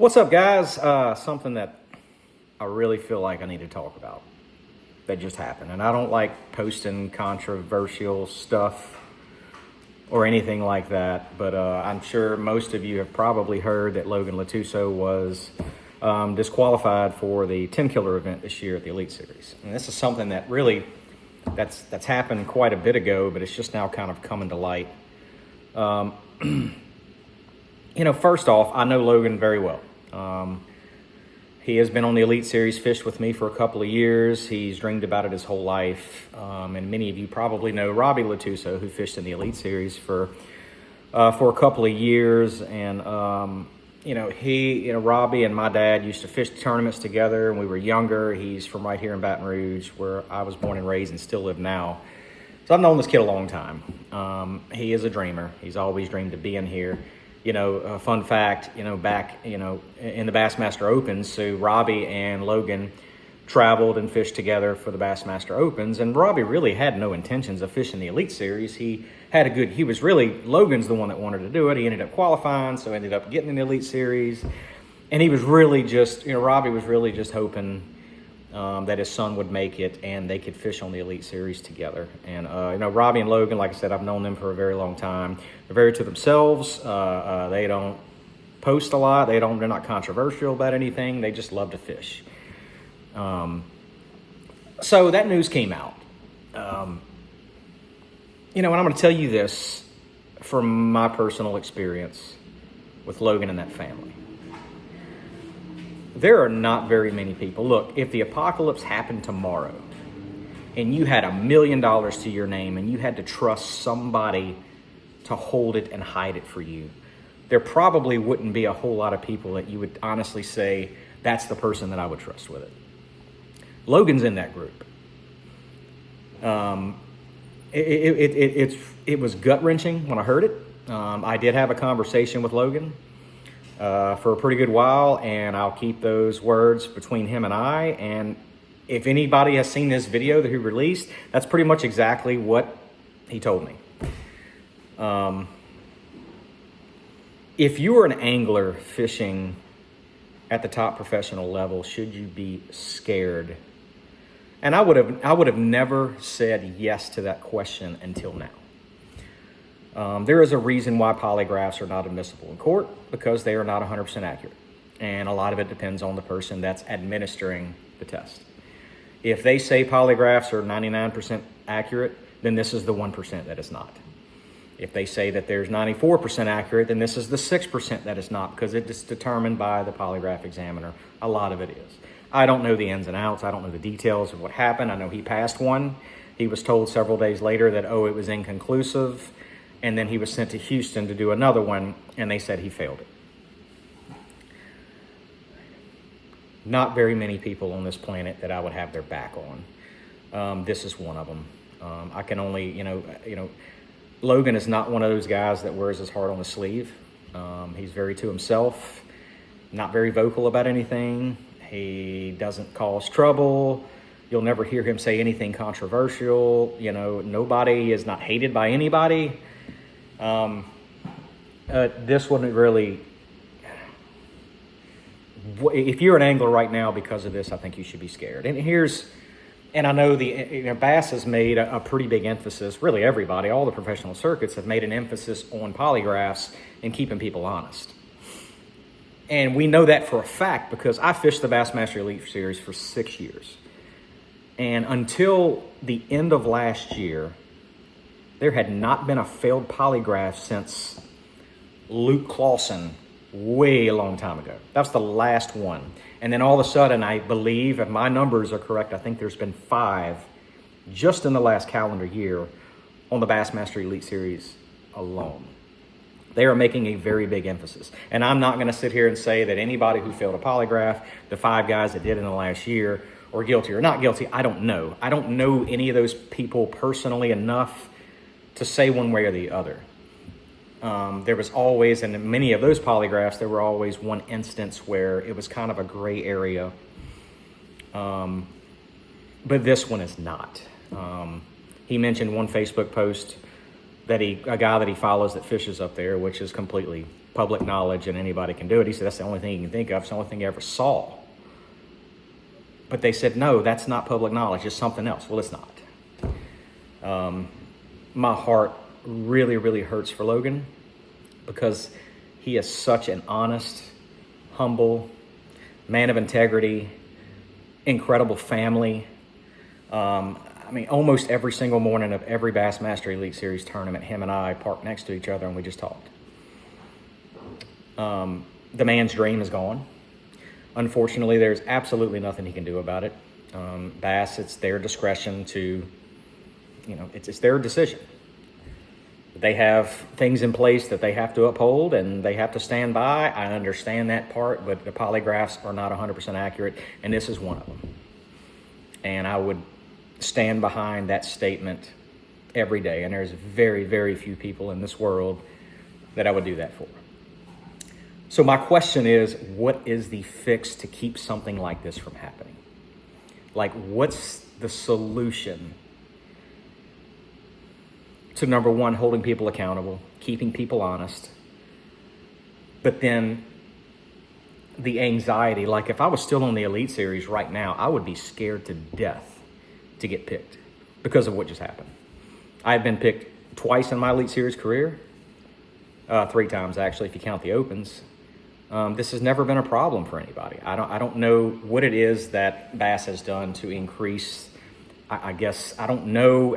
What's up, guys? Something that I really feel like I need to talk about that just happened. And I don't like posting controversial stuff or anything like that, but I'm sure most of you have probably heard that Logan Latuso was disqualified for the 10 Killer event this year at the Elite Series. And this is something that really, that's happened quite a bit ago, but it's just now kind of coming to light. First off, I know Logan very well. He has been on the Elite Series, fished with me for a couple of years. He's dreamed about it his whole life. And many of you probably know Robbie Latuso, who fished in the Elite Series for a couple of years. And, Robbie and my dad used to fish tournaments together when we were younger. He's from right here in Baton Rouge, where I was born and raised and still live now. So I've known this kid a long time. He is a dreamer. He's always dreamed of being here. A fun fact, back, in the Bassmaster Opens, so Robbie and Logan traveled and fished together for the Bassmaster Opens, and Robbie really had no intentions of fishing the Elite Series. Logan's the one that wanted to do it. He ended up qualifying, so ended up getting in the Elite Series, and he was really just, Robbie was really just hoping that his son would make it and they could fish on the Elite Series together. And, Robbie and Logan, like I said, I've known them for a very long time. They're very to themselves. They don't post a lot. They're not controversial about anything. They just love to fish. So that news came out. And I'm going to tell you this from my personal experience with Logan and that family. There are not very many people. Look, if the apocalypse happened tomorrow and you had $1 million to your name and you had to trust somebody to hold it and hide it for you, there probably wouldn't be a whole lot of people that you would honestly say, that's the person that I would trust with it. Logan's in that group. It was gut-wrenching when I heard it. I did have a conversation with Logan for a pretty good while, and I'll keep those words between him and I. And if anybody has seen this video that he released, that's pretty much exactly what he told me. If you are an angler fishing at the top professional level, should you be scared? And I would have never said yes to that question until now. There is a reason why polygraphs are not admissible in court, because they are not 100% accurate. And a lot of it depends on the person that's administering the test. If they say polygraphs are 99% accurate, then this is the 1% that is not. If they say that there's 94% accurate, then this is the 6% that is not, because it is determined by the polygraph examiner. A lot of it is. I don't know the ins and outs. I don't know the details of what happened. I know he passed one. He was told several days later that, it was inconclusive. And then he was sent to Houston to do another one, and they said he failed it. Not very many people on this planet that I would have their back on. This is one of them. I can only, Logan is not one of those guys that wears his heart on his sleeve. He's very to himself, not very vocal about anything. He doesn't cause trouble. You'll never hear him say anything controversial. Nobody is not hated by anybody. This wouldn't really, if you're an angler right now because of this, I think you should be scared. And I know Bass has made a pretty big emphasis, really everybody, all the professional circuits have made an emphasis on polygraphs and keeping people honest. And we know that for a fact because I fished the Bassmaster Elite Series for 6 years. And until the end of last year, there had not been a failed polygraph since Luke Clausen way a long time ago. That's the last one. And then all of a sudden, I believe, if my numbers are correct, I think there's been 5 just in the last calendar year on the Bassmaster Elite Series alone. They are making a very big emphasis. And I'm not going to sit here and say that anybody who failed a polygraph, the 5 guys that did in the last year, are guilty or not guilty. I don't know. I don't know any of those people personally enough to say one way or the other. There was always, and in many of those polygraphs, there were always one instance where it was kind of a gray area. But this one is not. He mentioned one Facebook post that a guy that he follows that fishes up there, which is completely public knowledge and anybody can do it. He said that's the only thing he can think of. It's the only thing he ever saw. But they said, no, that's not public knowledge. It's something else. Well, it's not. My heart really, really hurts for Logan because he is such an honest, humble man of integrity, incredible family. I mean, almost every single morning of every Bassmaster Elite Series tournament, him and I parked next to each other and we just talked. The man's dream is gone. Unfortunately, there's absolutely nothing he can do about it. Bass, it's their discretion to, it's their decision. They have things in place that they have to uphold and they have to stand by. I understand that part, but the polygraphs are not 100% accurate, and this is one of them. And I would stand behind that statement every day, and there's very, very few people in this world that I would do that for. So my question is, what is the fix to keep something like this from happening? Like, what's the solution to, number one, holding people accountable, keeping people honest, but then the anxiety? Like, if I was still on the Elite Series right now, I would be scared to death to get picked because of what just happened. I've been picked twice in my Elite Series career, 3 times actually, if you count the Opens. This has never been a problem for anybody. I don't know what it is that Bass has done to increase. I guess I don't know.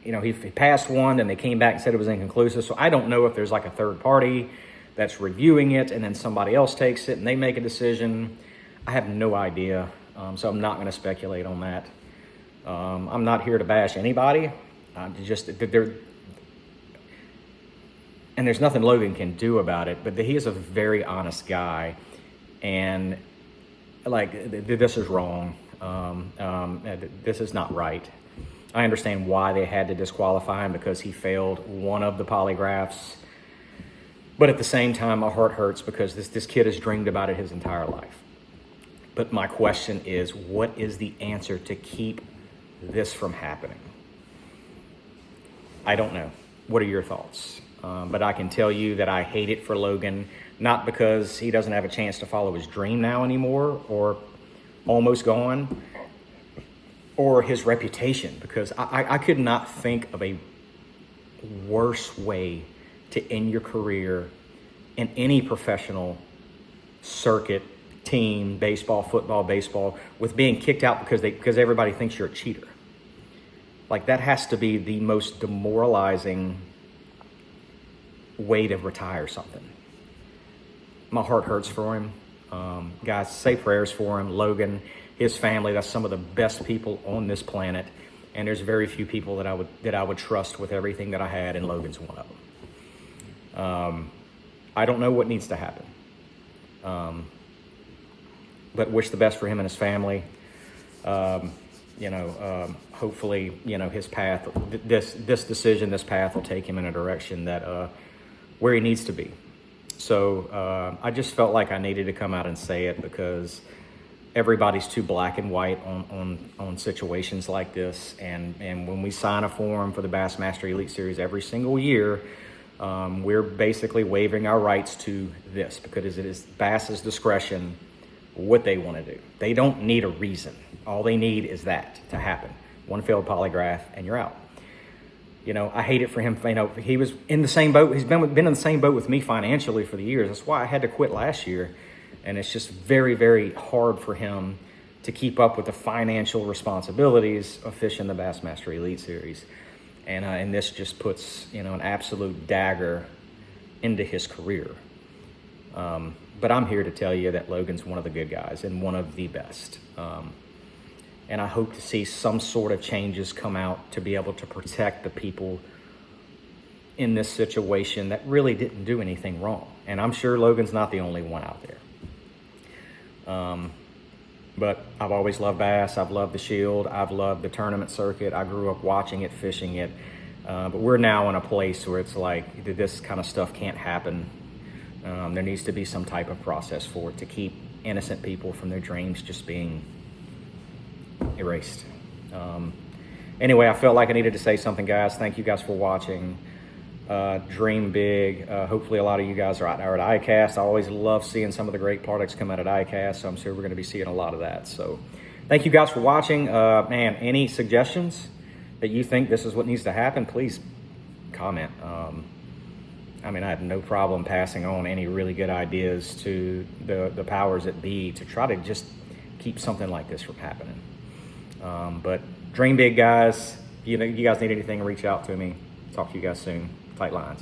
He passed one and they came back and said it was inconclusive. So I don't know if there's like a third party that's reviewing it and then somebody else takes it and they make a decision. I have no idea. So I'm not going to speculate on that. I'm not here to bash anybody. And there's nothing Logan can do about it, but he is a very honest guy, and this is wrong. This is not right. I understand why they had to disqualify him because he failed one of the polygraphs, but at the same time, my heart hurts because this kid has dreamed about it his entire life. But my question is, what is the answer to keep this from happening? I don't know. What are your thoughts? But I can tell you that I hate it for Logan, not because he doesn't have a chance to follow his dream now anymore, or almost gone, or his reputation, because I could not think of a worse way to end your career in any professional circuit, team, baseball, football, baseball, with being kicked out because everybody thinks you're a cheater. Like, that has to be the most demoralizing way to retire something. My heart hurts for him. Guys, say prayers for him. Logan, his family, that's some of the best people on this planet. And there's very few people that I would trust with everything that I had, and Logan's one of them. I don't know what needs to happen. But wish the best for him and his family. Hopefully, his path, this decision, this path will take him in a direction that where he needs to be. So I just felt like I needed to come out and say it because everybody's too black and white on situations like this. And when we sign a form for the Bassmaster Elite Series every single year, we're basically waiving our rights to this because it is Bass's discretion what they want to do. They don't need a reason. All they need is that to happen. One failed polygraph and you're out. I hate it for him. He was in the same boat. He's been in the same boat with me financially for the years. That's why I had to quit last year. And it's just very, very hard for him to keep up with the financial responsibilities of fishing the Bassmaster Elite Series. And this just puts, an absolute dagger into his career. But I'm here to tell you that Logan's one of the good guys and one of the best. And I hope to see some sort of changes come out to be able to protect the people in this situation that really didn't do anything wrong. And I'm sure Logan's not the only one out there. But I've always loved bass. I've loved the Shield. I've loved the tournament circuit. I grew up watching it, fishing it. But we're now in a place where it's like this kind of stuff can't happen. There needs to be some type of process for it to keep innocent people from their dreams just being erased. Anyway, I felt like I needed to say something, guys. Thank you guys for watching. dream big. Hopefully a lot of you guys are at ICAST. I always love seeing some of the great products come out at ICAST, so I'm sure we're going to be seeing a lot of that. So thank you guys for watching. Man, any suggestions that you think this is what needs to happen, please comment. I mean, I have no problem passing on any really good ideas to the powers that be to try to just keep something like this from happening. But dream big, guys. You guys need anything, reach out to me. Talk to you guys soon. Tight lines.